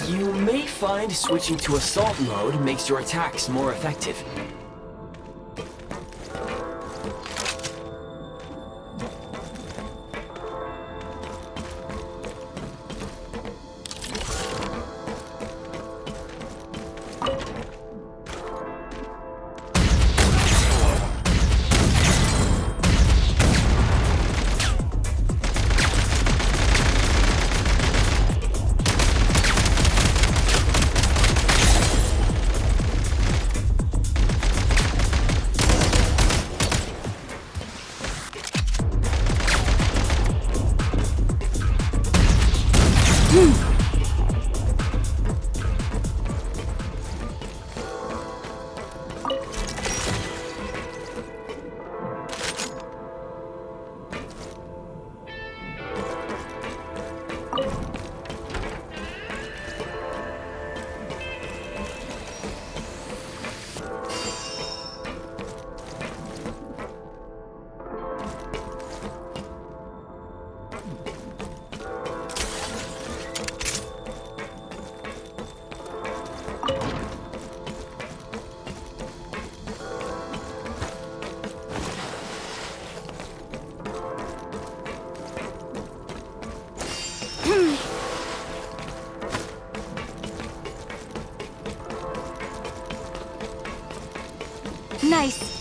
You may find switching to assault mode makes your attacks more effective. Nice.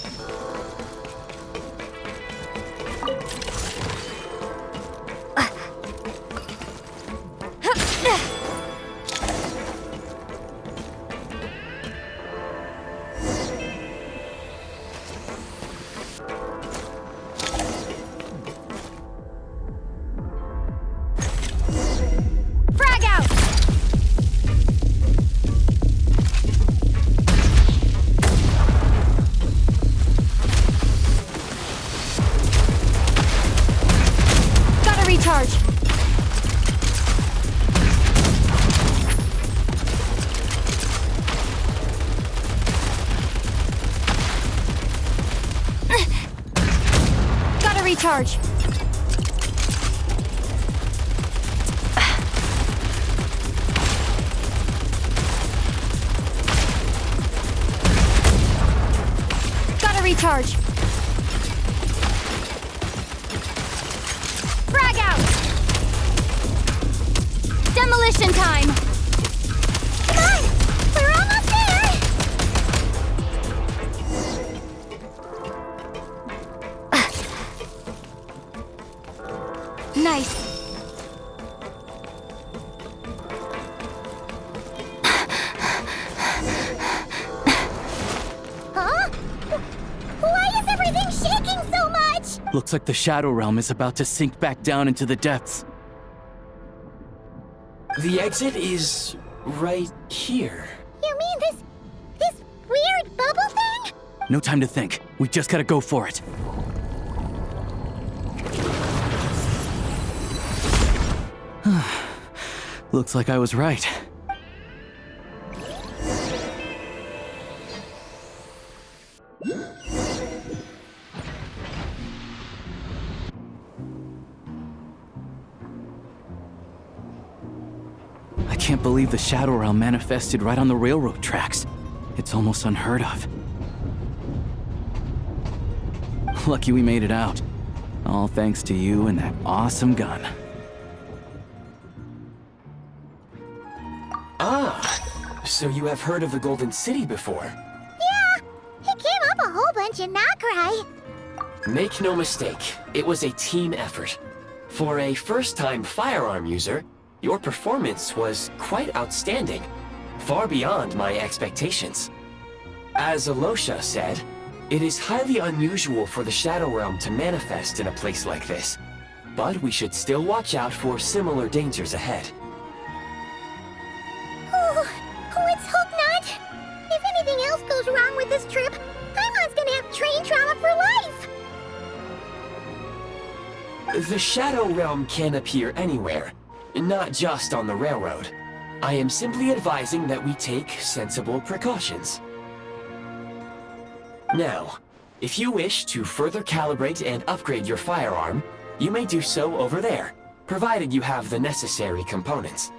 Recharge. Gotta recharge. Frag out. Demolition time. Come on, we're almost there. Nice. Huh? Why is everything shaking so much? Looks like the Shadow Realm is about to sink back down into the depths. The exit is right here. You mean this weird bubble thing? No time to think. We just gotta go for it. Looks like I was right. I can't believe the Shadow Realm manifested right on the railroad tracks. It's almost unheard of. Lucky we made it out. All thanks to you and that awesome gun. Ah, so you have heard of the Golden City before? Yeah, it came up a whole bunch in Nacrai. Make no mistake, it was a team effort. For a first-time firearm user, your performance was quite outstanding, far beyond my expectations. As Alosha said, it is highly unusual for the Shadow Realm to manifest in a place like this. but we should still watch out for similar dangers ahead. Oh, let's hope not. If anything else goes wrong with this trip, Paimon's gonna have train trauma for life! The Shadow Realm can appear anywhere, not just on the railroad. I am simply advising that we take sensible precautions. Now, if you wish to further calibrate and upgrade your firearm, you may do so over there, provided you have the necessary components.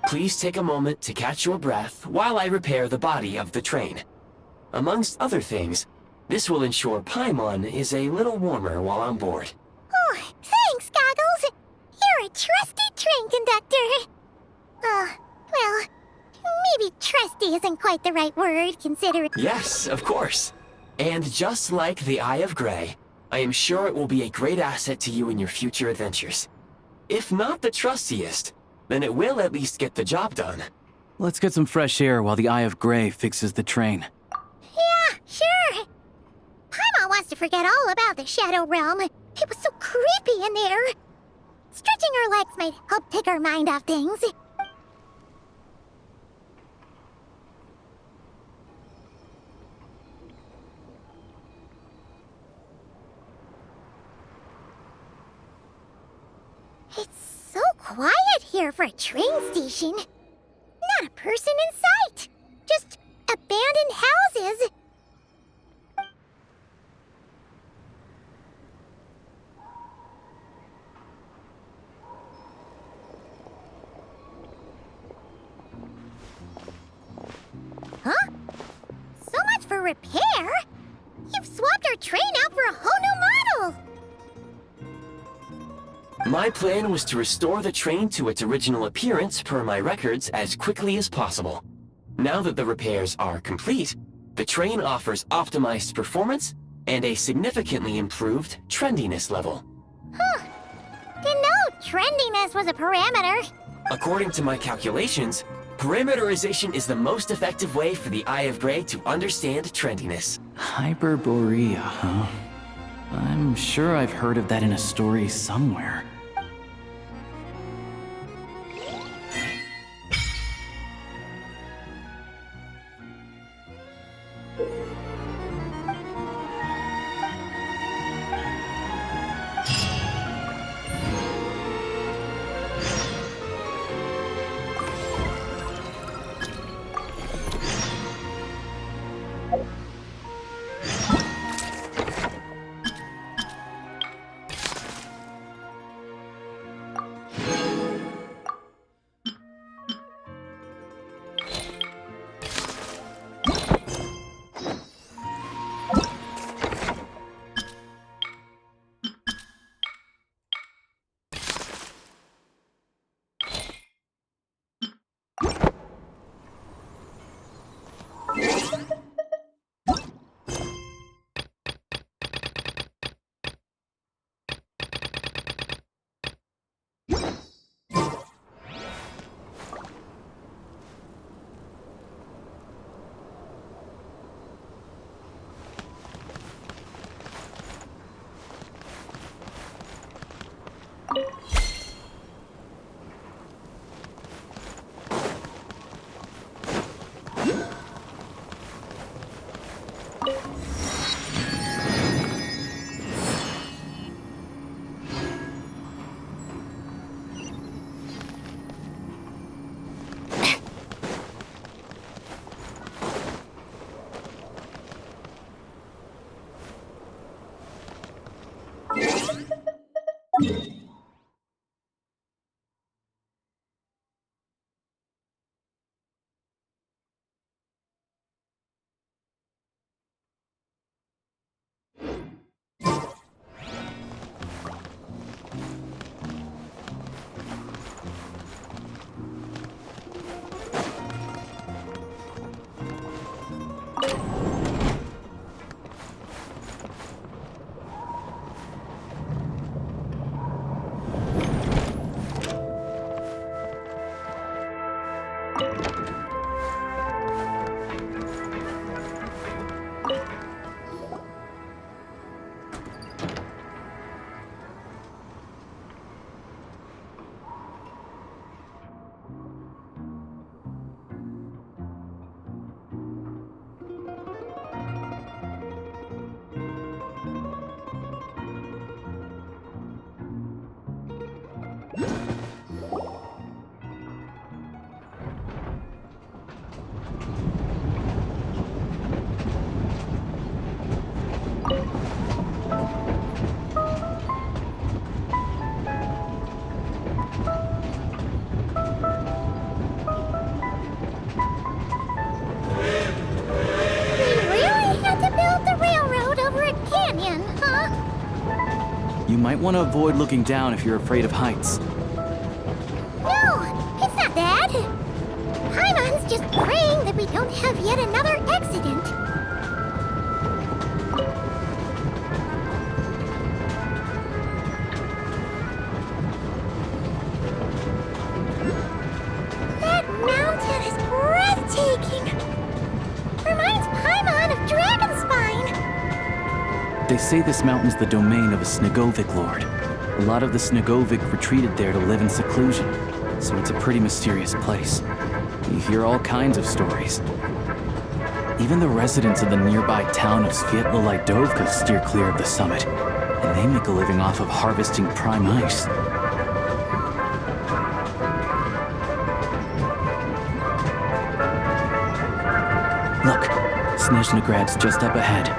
Please take a moment to catch your breath while I repair the body of the train. Amongst other things, this will ensure Paimon is a little warmer while on board. Oh, thanks, Goggles! You're a trusty train conductor! Well, maybe trusty isn't quite the right word, considering— Yes, of course. And just like the Eye of Grey, I am sure it will be a great asset to you in your future adventures. If not the trustiest, then it will at least get the job done. Let's get some fresh air while the Eye of Grey fixes the train. Yeah, sure! Paimon wants to forget all about the Shadow Realm. It was so creepy in there. Stretching her legs might help take her mind off things. It's so quiet here for a train station. Not a person in sight. Just abandoned houses. Huh? So much for repair. You've swapped our train out for a whole new model. My plan was to restore the train to its original appearance per my records as quickly as possible. Now that the repairs are complete, the train offers optimized performance and a significantly improved trendiness level. Huh. Didn't know trendiness was a parameter. According to my calculations, parameterization is the most effective way for the Eye of Grey to understand trendiness. Hyperborea, huh? I'm sure I've heard of that in a story somewhere. want to avoid looking down if you're afraid of heights. No, it's not that. Paimon's just praying that we don't have yet another accident. That mountain is breathtaking. Reminds Paimon of Dragonspine. They say this mountain's the domain of a Snegovic lord. A lot of the Snegovic retreated there to live in seclusion, so it's a pretty mysterious place. You hear all kinds of stories. Even the residents of the nearby town of Svietlolidovka steer clear of the summit, and they make a living off of harvesting prime ice. Look, Snezhnagrad's just up ahead.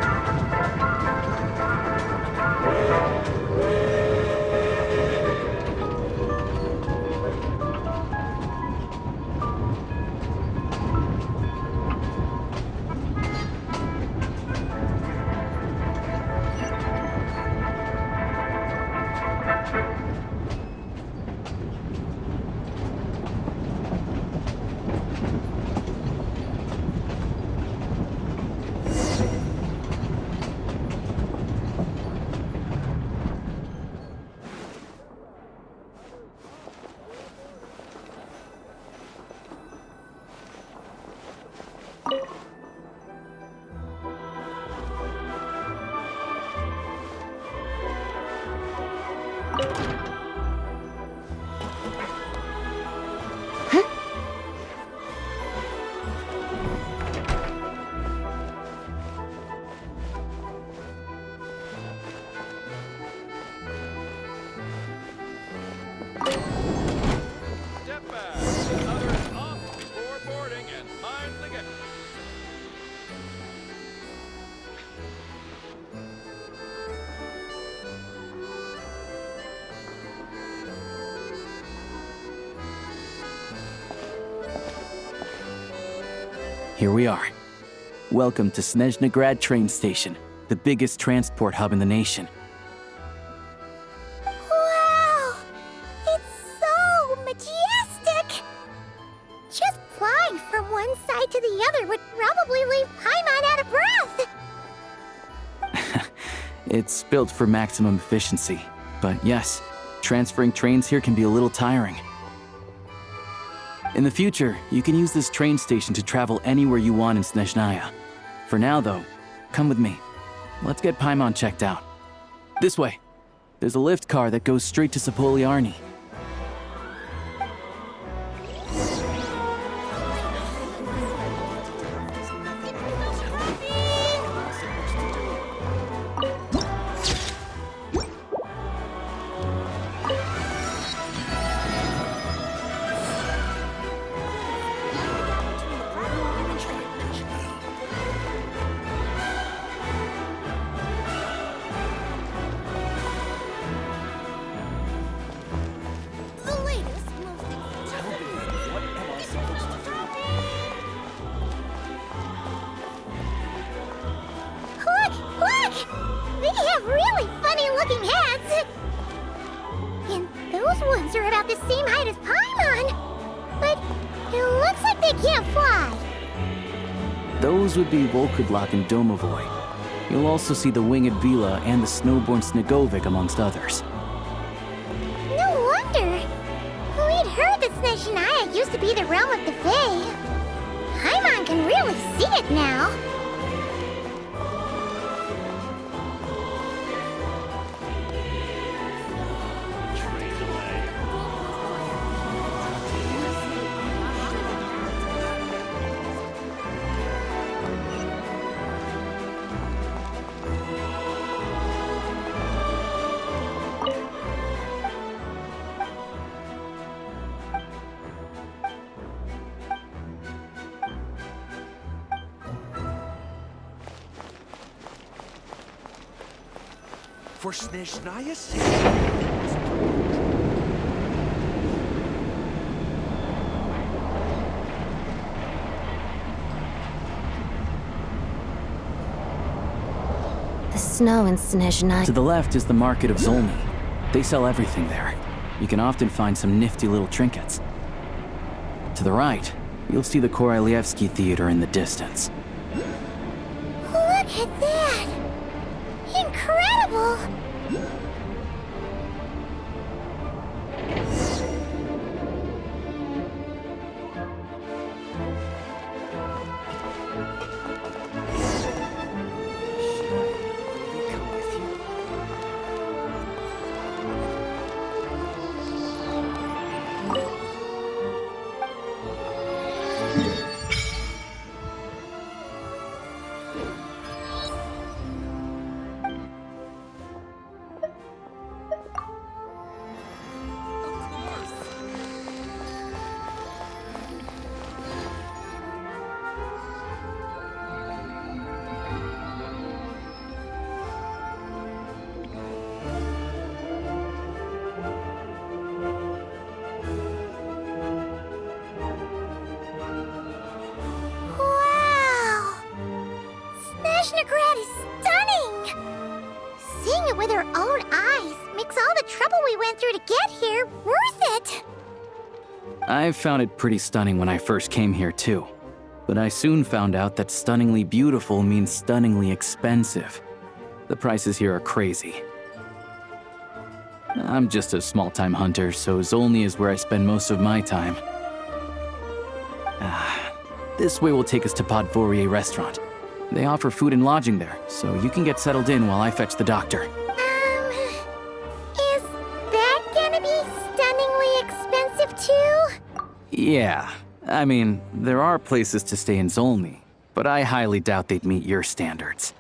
Step back. Others off before boarding and mind the gap. Here we are. Welcome to Snezhnagrad train station, the biggest transport hub in the nation. Wow! It's so majestic! Just flying from one side to the other would probably leave Paimon out of breath! It's built for maximum efficiency, but yes, transferring trains here can be a little tiring. In the future, you can use this train station to travel anywhere you want in Snezhnaya. For now, though, come with me. Let's get Paimon checked out. This way. There's a lift car that goes straight to Sapoliarny. Look! They have really funny-looking heads! And those ones are about the same height as Paimon! But it looks like they can't fly! Those would be Volkudlak and Domovoy. You'll also see the winged Vila and the snowborn Snegovic amongst others. No wonder! We'd heard that Snezhnaya used to be the realm of the Fae. Paimon can really see it now! For Snezhnaya's sake. The snow in Snezhnaya. To the left is the market of Zolny. They sell everything there. You can often find some nifty little trinkets. To the right, you'll see the Korolyevsky Theater in the distance. Look at that! Incredible! Snezhnaya is stunning! Seeing it with our own eyes makes all the trouble we went through to get here worth it! I found it pretty stunning when I first came here too. But I soon found out that stunningly beautiful means stunningly expensive. The prices here are crazy. I'm just a small-time hunter, so Zolny is where I spend most of my time. This way will take us to Podvorier restaurant. They offer food and lodging there, so you can get settled in while I fetch the doctor. Is that gonna be stunningly expensive too? Yeah, I mean, there are places to stay in Zolny, but I highly doubt they'd meet your standards.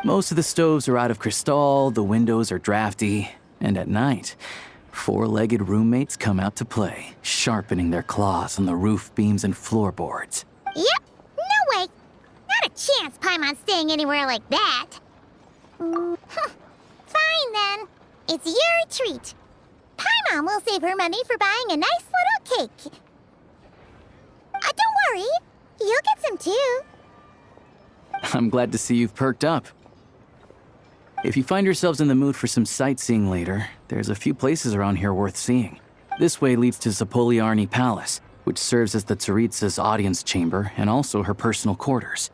Most of the stoves are out of crystal, the windows are drafty, and at night, four-legged roommates come out to play, sharpening their claws on the roof beams and floorboards. Yep, no way! Not a chance Paimon's staying anywhere like that. Fine then. It's your treat. Paimon will save her money for buying a nice little cake. Don't worry, you'll get some too. I'm glad to see you've perked up. If you find yourselves in the mood for some sightseeing later, there's a few places around here worth seeing. This way leads to Zapolyarny Palace, which serves as the Tsaritsa's audience chamber and also her personal quarters.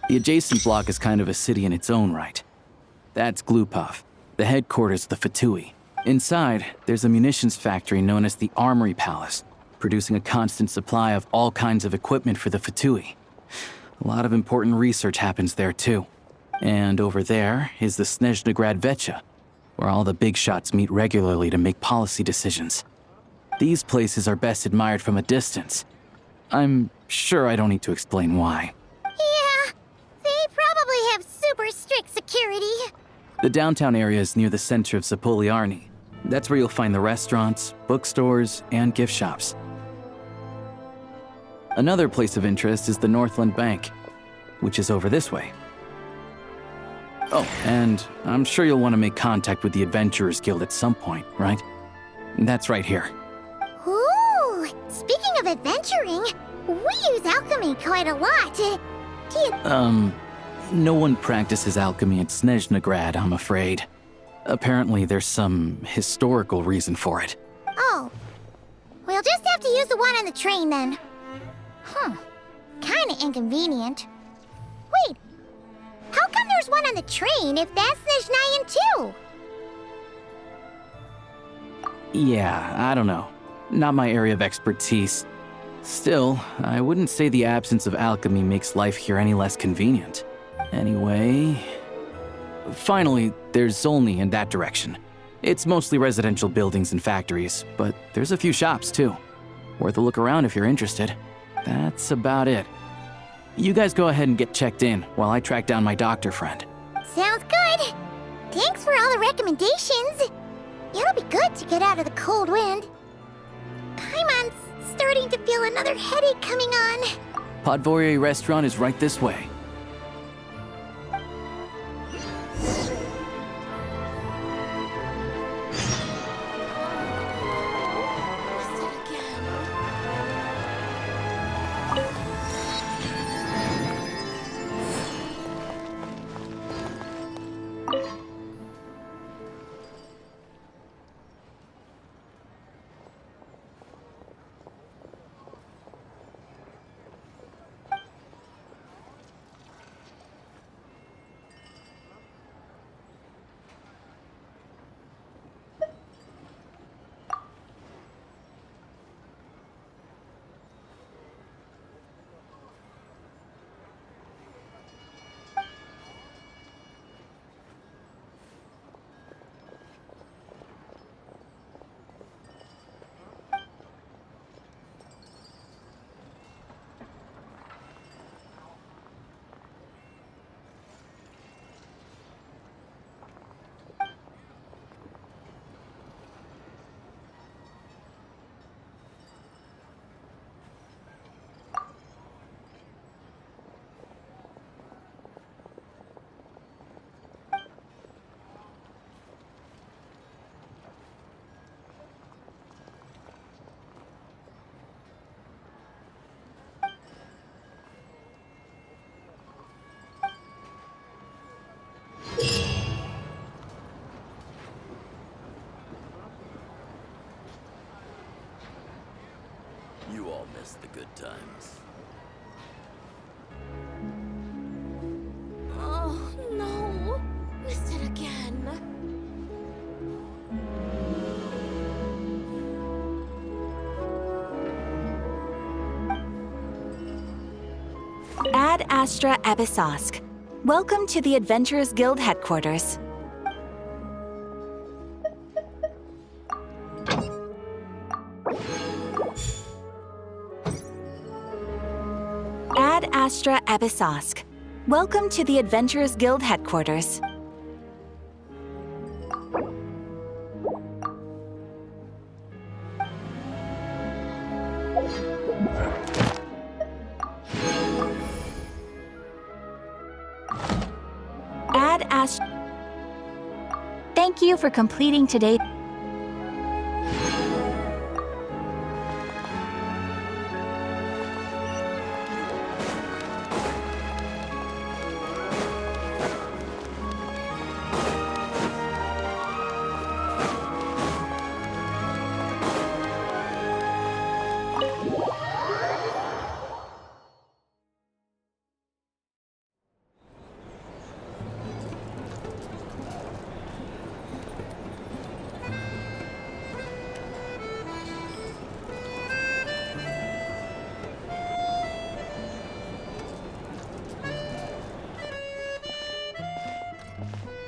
The adjacent block is kind of a city in its own right. That's Glupov, the headquarters of the Fatui. Inside, there's a munitions factory known as the Armory Palace, producing a constant supply of all kinds of equipment for the Fatui. A lot of important research happens there too. And over there is the Snezhnaya Vecha, where all the big shots meet regularly to make policy decisions. These places are best admired from a distance. I'm sure I don't need to explain why. Yeah, they probably have super strict security. The downtown area is near the center of Zapolyarny. That's where you'll find the restaurants, bookstores, and gift shops. Another place of interest is the Northland Bank, which is over this way. Oh, and I'm sure you'll want to make contact with the Adventurers Guild at some point, right? That's right here. Ooh, speaking of adventuring, we use alchemy quite a lot. No one practices alchemy at Snezhnaya, I'm afraid. Apparently there's some historical reason for it. Oh, we'll just have to use the one on the train then. Kinda inconvenient. Wait, how come there's one on the train if that's Snezhnayan too? Yeah, I don't know. Not my area of expertise. Still, I wouldn't say the absence of alchemy makes life here any less convenient. Anyway... Finally, there's Zolny in that direction. It's mostly residential buildings and factories, but there's a few shops too. Worth a look around if you're interested. That's about it. You guys go ahead and get checked in while I track down my doctor friend. Sounds good. Thanks for all the recommendations. It'll be good to get out of the cold wind. Paimon's starting to feel another headache coming on. Podvorier restaurant is right this way. You all miss the good times. Oh, no. Missed it again. Ad Astra Abyssosque. Welcome to the Adventurers Guild headquarters. Ad Astra Abyssosque. Welcome to the Adventurers Guild headquarters. Ad Astra. Thank you for completing today.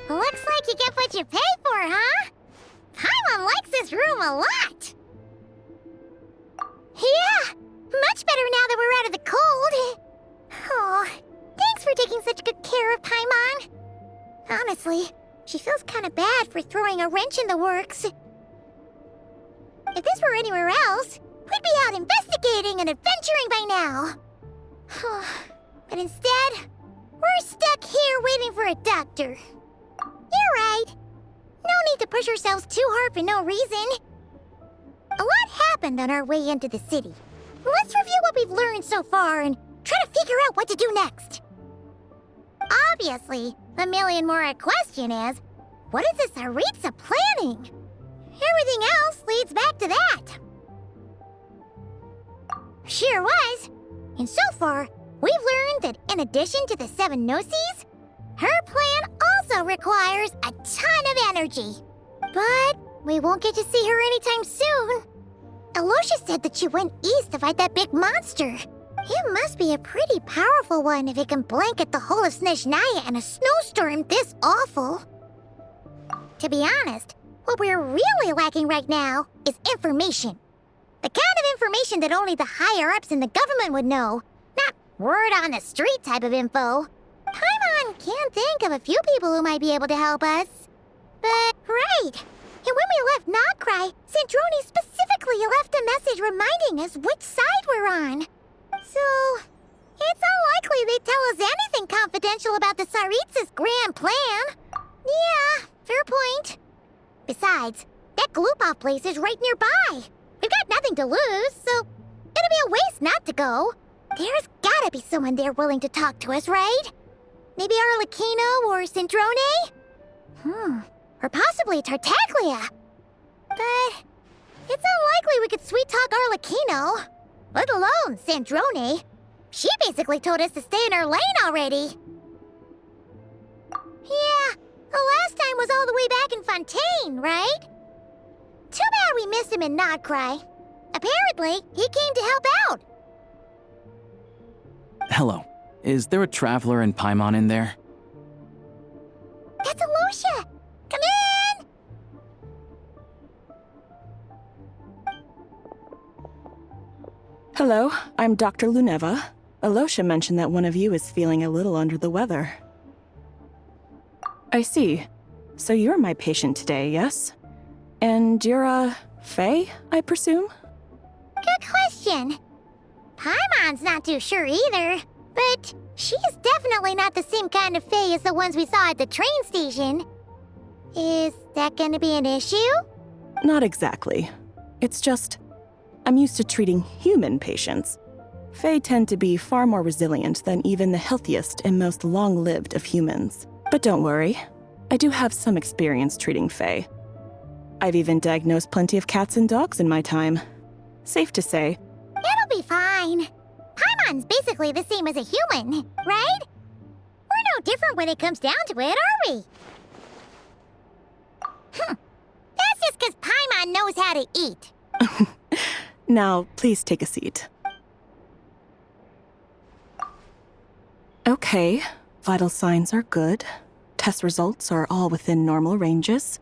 Looks like you get what you pay for, huh? Paimon likes this room a lot. Yeah, much better now that we're out of the cold. Oh, thanks for taking such good care of Paimon. Honestly, she feels kind of bad for throwing a wrench in the works. If this were anywhere else, we'd be out investigating and adventuring by now. But instead, we're stuck here waiting for a doctor. You're right. No need to push ourselves too hard for no reason. A lot happened on our way into the city. Let's review what we've learned so far and try to figure out what to do next. Obviously, the million-more question is, what is this Tsaritsa planning? Everything else leads back to that. Sure was. And so far, we've learned that in addition to the 7 Gnosis, her plan also requires a ton of energy. But we won't get to see her anytime soon. Alosha said that she went east to fight that big monster. It must be a pretty powerful one if it can blanket the whole of Snezhnaya in a snowstorm this awful. To be honest, what we're really lacking right now is information. The kind of information that only the higher-ups in the government would know, not word-on-the-street type of info. Paimon can think of a few people who might be able to help us. But, right. And when we left Nogcry, Sandrone specifically left a message reminding us which side we're on. So, it's unlikely they'd tell us anything confidential about the Tsaritsa's grand plan. Yeah, fair point. Besides, that Gloop-Off place is right nearby. We've got nothing to lose, so it'll be a waste not to go. There's gotta be someone there willing to talk to us, right? Maybe Arlecchino or Sandrone? Or possibly Tartaglia. But it's unlikely we could sweet-talk Arlecchino. Let alone Sandrone. She basically told us to stay in her lane already. Yeah, the last time was all the way back in Fontaine, right? Too bad we missed him in Nogcry. Apparently, he came to help out. Hello. Is there a traveler in Paimon in there? That's Alosha! Come in! Hello, I'm Dr. Luneva. Alosha mentioned that one of you is feeling a little under the weather. I see. So you're my patient today, yes? And you're, Faye, I presume? Good question. Paimon's not too sure either, but she's definitely not the same kind of Faye as the ones we saw at the train station. Is that gonna be an issue? Not exactly. It's just, I'm used to treating human patients. Fae tend to be far more resilient than even the healthiest and most long-lived of humans. But don't worry, I do have some experience treating Fae. I've even diagnosed plenty of cats and dogs in my time. Safe to say, That'll Paimon's basically the same as a human, right? We're no different when it comes down to it, are we? That's just because Paimon knows how to eat. Now, please take a seat. Okay, vital signs are good. Test results are all within normal ranges.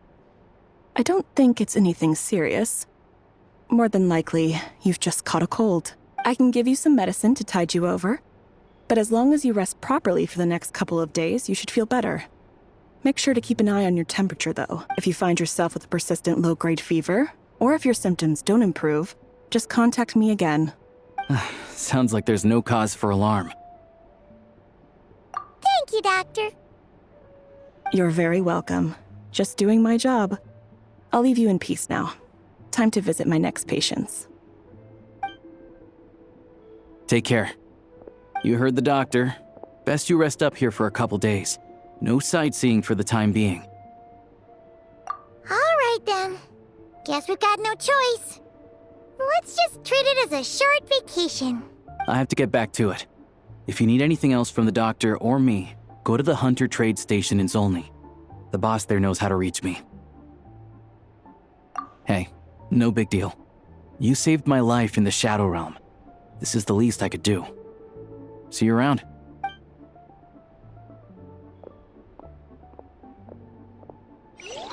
I don't think it's anything serious. More than likely, you've just caught a cold. I can give you some medicine to tide you over. But as long as you rest properly for the next couple of days, you should feel better. Make sure to keep an eye on your temperature, though. If you find yourself with a persistent low-grade fever, or if your symptoms don't improve, just contact me again. Sounds like there's no cause for alarm. Thank you, Doctor. You're very welcome. Just doing my job. I'll leave you in peace now. Time to visit my next patients. Take care. You heard the doctor. Best you rest up here for a couple days. No sightseeing for the time being. All right, then. Guess we've got no choice. Let's just treat it as a short vacation. I have to get back to it. If you need anything else from the doctor or me, go to the Hunter Trade Station in Zolny. The boss there knows how to reach me. Hey, no big deal. You saved my life in the Shadow Realm. This is the least I could do. See you around.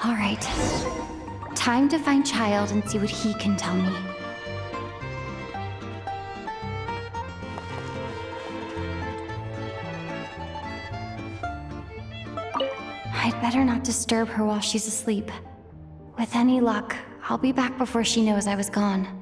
All right. Time to find Child and see what he can tell me. I'd better not disturb her while she's asleep. With any luck, I'll be back before she knows I was gone.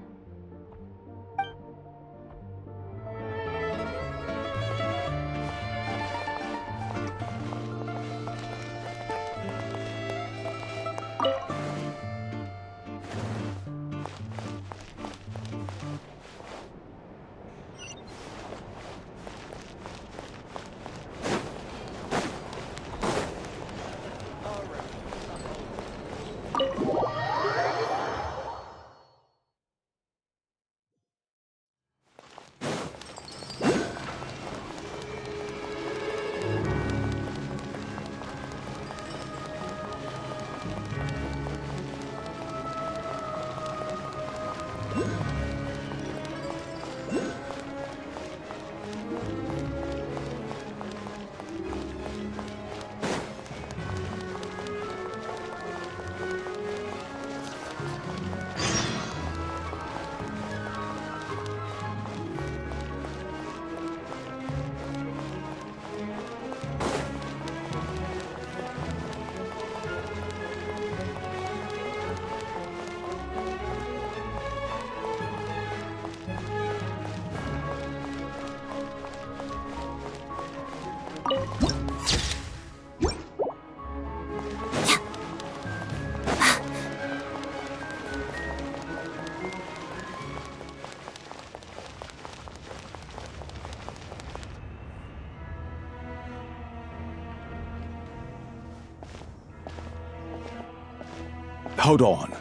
Hold on.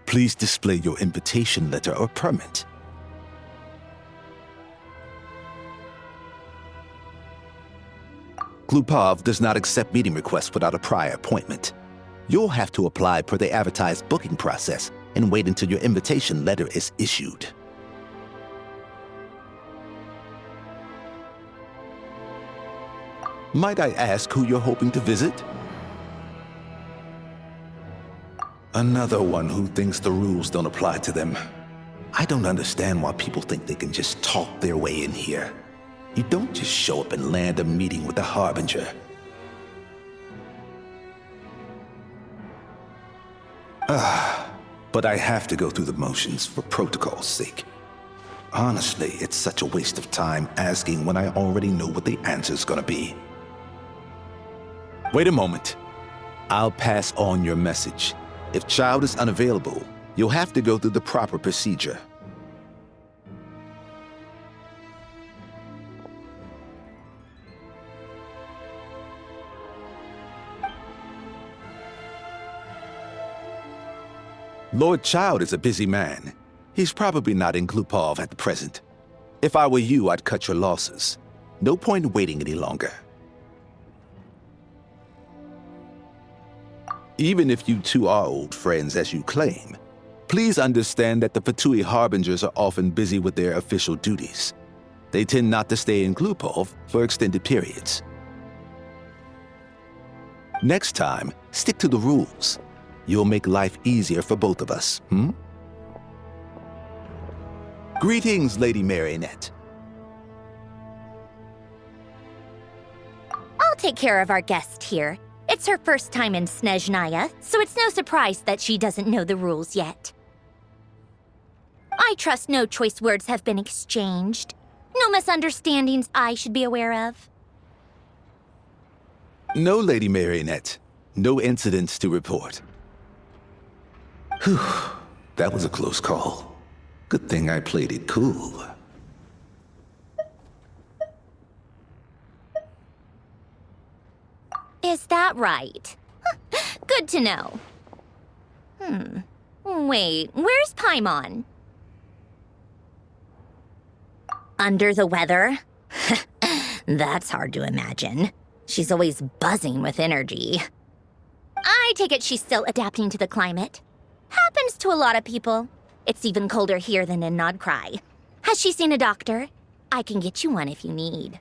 Please display your invitation letter or permit. Glupov does not accept meeting requests without a prior appointment. You'll have to apply per the advertised booking process and wait until your invitation letter is issued. Might I ask who you're hoping to visit? Another one who thinks the rules don't apply to them. I don't understand why people think they can just talk their way in here. You don't just show up and land a meeting with the Harbinger. But I have to go through the motions for protocol's sake. Honestly, it's such a waste of time asking when I already know what the answer's gonna be. Wait a moment. I'll pass on your message. If Child is unavailable, you'll have to go through the proper procedure. Lord Child is a busy man. He's probably not in Glupov at the present. If I were you, I'd cut your losses. No point waiting any longer. Even if you two are old friends as you claim, please understand that the Fatui Harbingers are often busy with their official duties. They tend not to stay in Glupov for extended periods. Next time, stick to the rules. You'll make life easier for both of us, Greetings, Lady Marionette. I'll take care of our guest here. It's her first time in Snezhnaya, so it's no surprise that she doesn't know the rules yet. I trust no choice words have been exchanged. No misunderstandings I should be aware of. No, Lady Marionette. No incidents to report. Whew, that was a close call. Good thing I played it cool. Is that right? Good to know. Wait, where's Paimon? Under the weather? That's hard to imagine. She's always buzzing with energy. I take it she's still adapting to the climate. Happens to a lot of people. It's even colder here than in Nodcry. Has she seen a doctor? I can get you one if you need.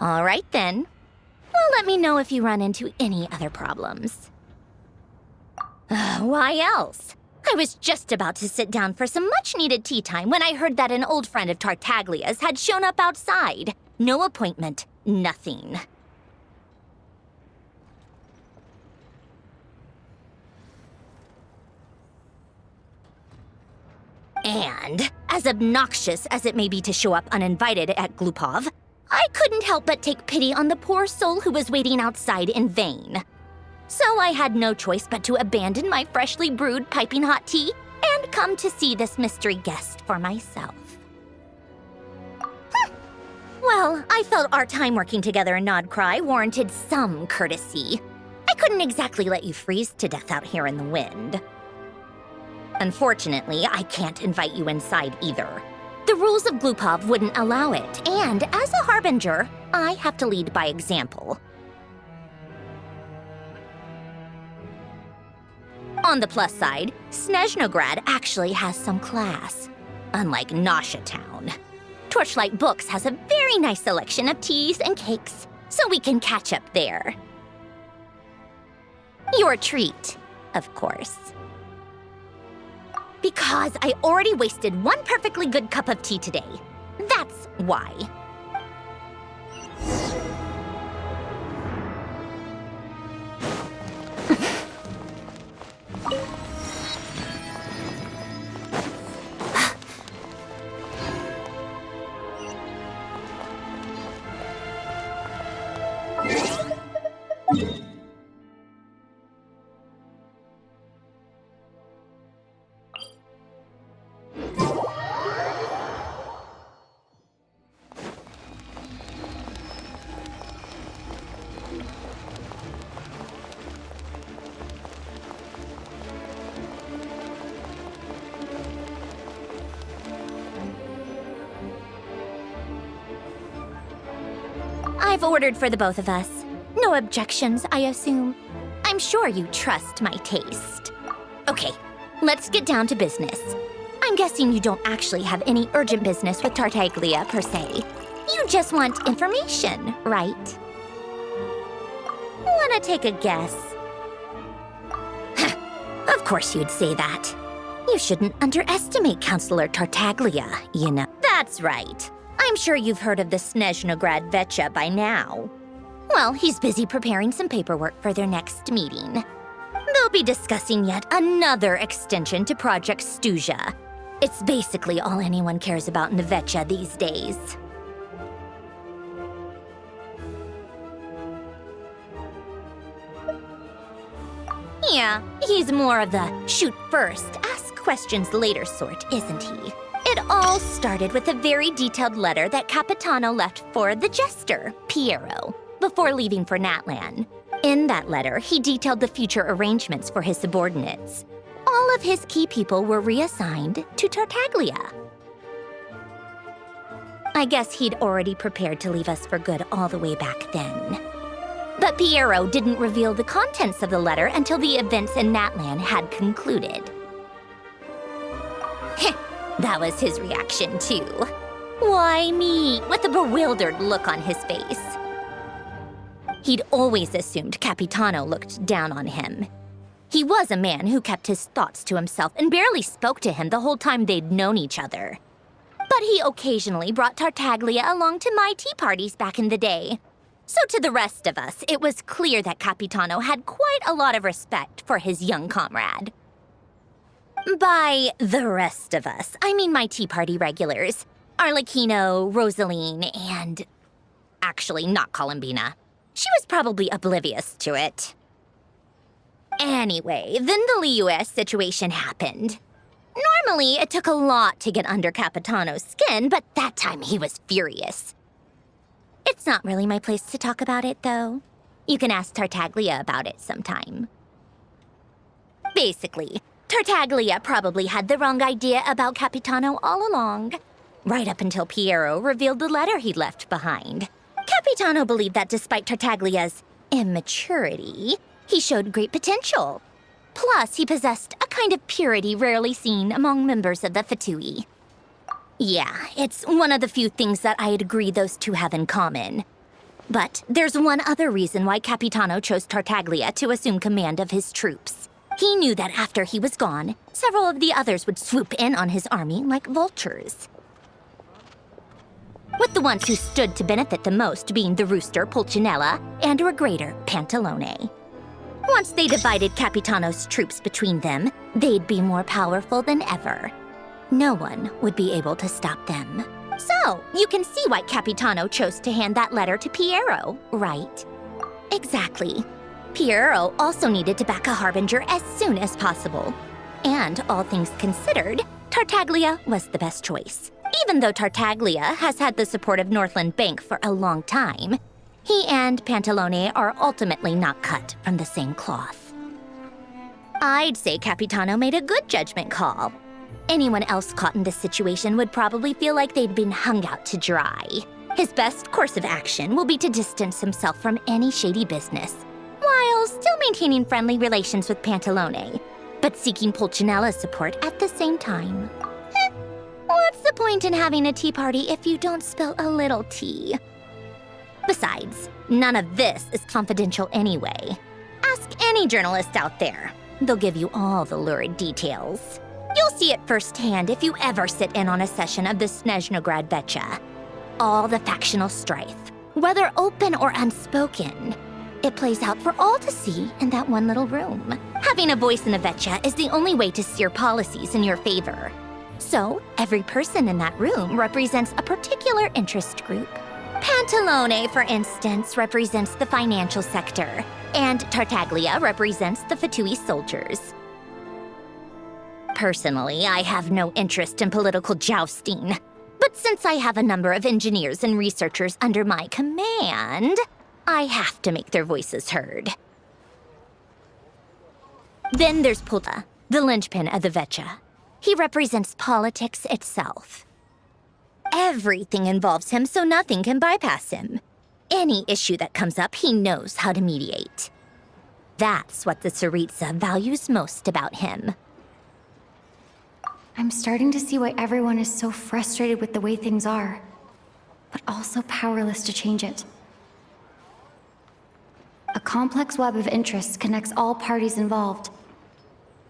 All right, then. Well, let me know if you run into any other problems. Why else? I was just about to sit down for some much-needed tea time when I heard that an old friend of Tartaglia's had shown up outside. No appointment, nothing. And, as obnoxious as it may be to show up uninvited at Glupov, I couldn't help but take pity on the poor soul who was waiting outside in vain. So I had no choice but to abandon my freshly brewed piping hot tea and come to see this mystery guest for myself. Well, I felt our time working together in Nodcry warranted some courtesy. I couldn't exactly let you freeze to death out here in the wind. Unfortunately, I can't invite you inside either. The rules of Glupov wouldn't allow it, and as a harbinger, I have to lead by example. On the plus side, Snezhnograd actually has some class, unlike Nasha Town. Torchlight Books has a very nice selection of teas and cakes, so we can catch up there. Your treat, of course. Because I already wasted one perfectly good cup of tea today. That's why. I've ordered for the both of us. No objections, I assume. I'm sure you trust my taste. Okay, let's get down to business. I'm guessing you don't actually have any urgent business with Tartaglia, per se. You just want information, right? Wanna take a guess? Of course you'd say that. You shouldn't underestimate Counselor Tartaglia, you know. That's right. I'm sure you've heard of the Snezhnograd Vecha by now. Well, he's busy preparing some paperwork for their next meeting. They'll be discussing yet another extension to Project Stuja. It's basically all anyone cares about in the Vecha these days. Yeah, he's more of the shoot first, ask questions later sort, isn't he? It all started with a very detailed letter that Capitano left for the jester, Piero, before leaving for Natlan. In that letter, he detailed the future arrangements for his subordinates. All of his key people were reassigned to Tartaglia. I guess he'd already prepared to leave us for good all the way back then. But Piero didn't reveal the contents of the letter until the events in Natlan had concluded. That was his reaction, too. Why me? With a bewildered look on his face. He'd always assumed Capitano looked down on him. He was a man who kept his thoughts to himself and barely spoke to him the whole time they'd known each other. But he occasionally brought Tartaglia along to my tea parties back in the day. So to the rest of us, it was clear that Capitano had quite a lot of respect for his young comrade. By the rest of us, I mean my tea party regulars. Arlecchino, Rosaline, and... actually, not Columbina. She was probably oblivious to it. Anyway, then the Liues situation happened. Normally, it took a lot to get under Capitano's skin, but that time he was furious. It's not really my place to talk about it, though. You can ask Tartaglia about it sometime. Basically, Tartaglia probably had the wrong idea about Capitano all along. Right up until Piero revealed the letter he'd left behind. Capitano believed that despite Tartaglia's immaturity, he showed great potential. Plus, he possessed a kind of purity rarely seen among members of the Fatui. Yeah, it's one of the few things that I'd agree those two have in common. But there's one other reason why Capitano chose Tartaglia to assume command of his troops. He knew that after he was gone, several of the others would swoop in on his army like vultures. With the ones who stood to benefit the most being the rooster Pulcinella and Regrator Pantalone. Once they divided Capitano's troops between them, they'd be more powerful than ever. No one would be able to stop them. So, you can see why Capitano chose to hand that letter to Piero, right? Exactly. Piero also needed to back a harbinger as soon as possible. And all things considered, Tartaglia was the best choice. Even though Tartaglia has had the support of Northland Bank for a long time, he and Pantalone are ultimately not cut from the same cloth. I'd say Capitano made a good judgment call. Anyone else caught in this situation would probably feel like they'd been hung out to dry. His best course of action will be to distance himself from any shady business, while still maintaining friendly relations with Pantalone, but seeking Pulcinella's support at the same time. What's the point in having a tea party if you don't spill a little tea? Besides, none of this is confidential anyway. Ask any journalist out there. They'll give you all the lurid details. You'll see it firsthand if you ever sit in on a session of the Snezhnograd Vecha. All the factional strife, whether open or unspoken, it plays out for all to see in that one little room. Having a voice in the Vecha is the only way to steer policies in your favor. So, every person in that room represents a particular interest group. Pantalone, for instance, represents the financial sector, and Tartaglia represents the Fatui soldiers. Personally, I have no interest in political jousting, but since I have a number of engineers and researchers under my command, I have to make their voices heard. Then there's Pulta, the linchpin of the Vecha. He represents politics itself. Everything involves him, so nothing can bypass him. Any issue that comes up, he knows how to mediate. That's what the Tsaritsa values most about him. I'm starting to see why everyone is so frustrated with the way things are, but also powerless to change it. A complex web of interests connects all parties involved,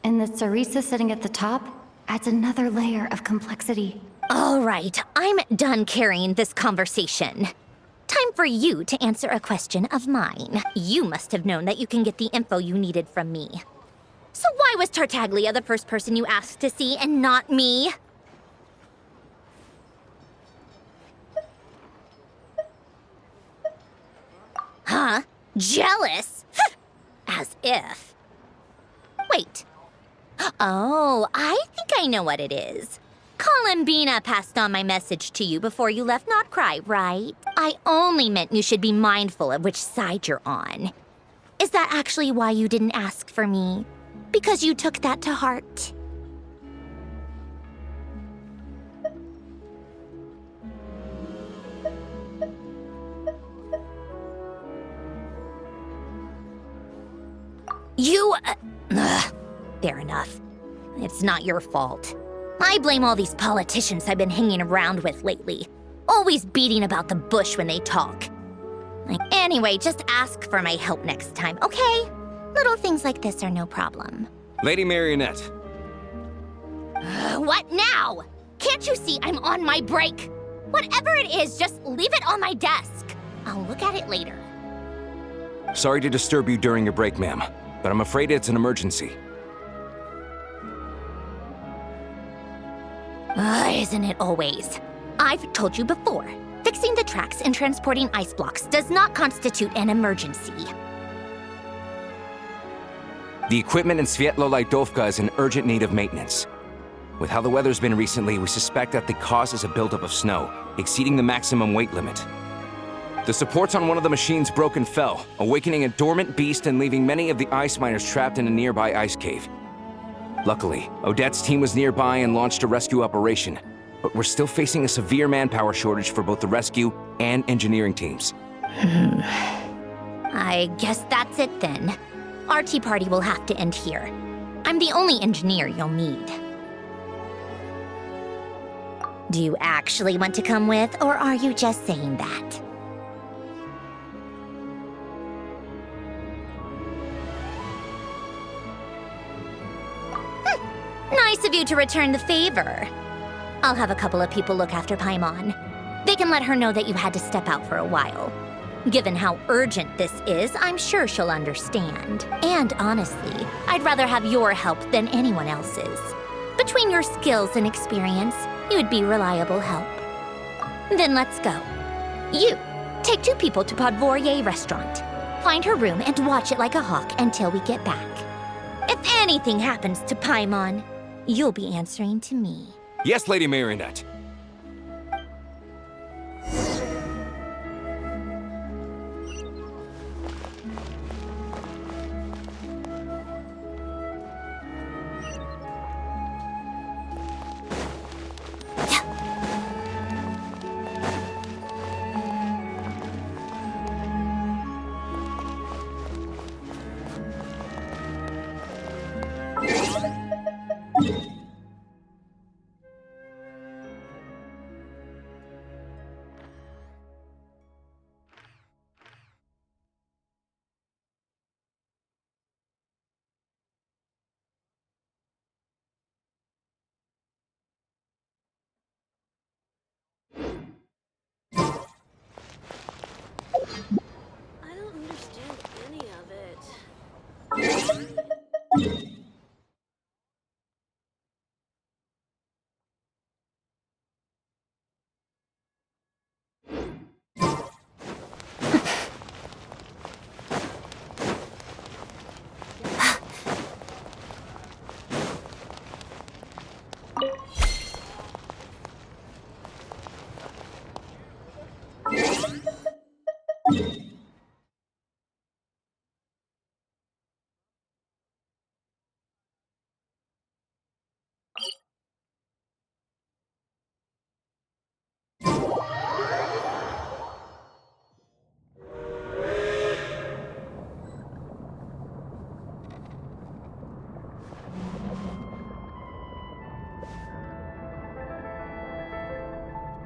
and the Tsaritsa sitting at the top adds another layer of complexity. All right, I'm done carrying this conversation. Time for you to answer a question of mine. You must have known that you can get the info you needed from me. So why was Tartaglia the first person you asked to see and not me? Huh? Jealous? As if. Wait. Oh, I think I know what it is. Columbina passed on my message to you before you left Notcry, right? I only meant you should be mindful of which side you're on. Is that actually why you didn't ask for me? Because you took that to heart? Fair enough. It's not your fault. I blame all these politicians I've been hanging around with lately. Always beating about the bush when they talk. Anyway, just ask for my help next time, okay? Little things like this are no problem. Lady Marionette. What now? Can't you see I'm on my break? Whatever it is, just leave it on my desk. I'll look at it later. Sorry to disturb you during your break, ma'am, but I'm afraid it's an emergency. Isn't it always? I've told you before, fixing the tracks and transporting ice blocks does not constitute an emergency. The equipment in Svietlo-Lidovka is in urgent need of maintenance. With how the weather's been recently, we suspect that the cause is a buildup of snow, exceeding the maximum weight limit. The supports on one of the machines broke and fell, awakening a dormant beast and leaving many of the ice miners trapped in a nearby ice cave. Luckily, Odette's team was nearby and launched a rescue operation, but we're still facing a severe manpower shortage for both the rescue and engineering teams. I guess that's it then. Our tea party will have to end here. I'm the only engineer you'll need. Do you actually want to come with, or are you just saying that? Nice of you to return the favor. I'll have a couple of people look after Paimon. They can let her know that you had to step out for a while. Given how urgent this is, I'm sure she'll understand. And honestly, I'd rather have your help than anyone else's. Between your skills and experience, you'd be reliable help. Then let's go. You, take 2 people to Podvorye restaurant. Find her room and watch it like a hawk until we get back. If anything happens to Paimon, you'll be answering to me. Yes, Lady Marionette. Yeah.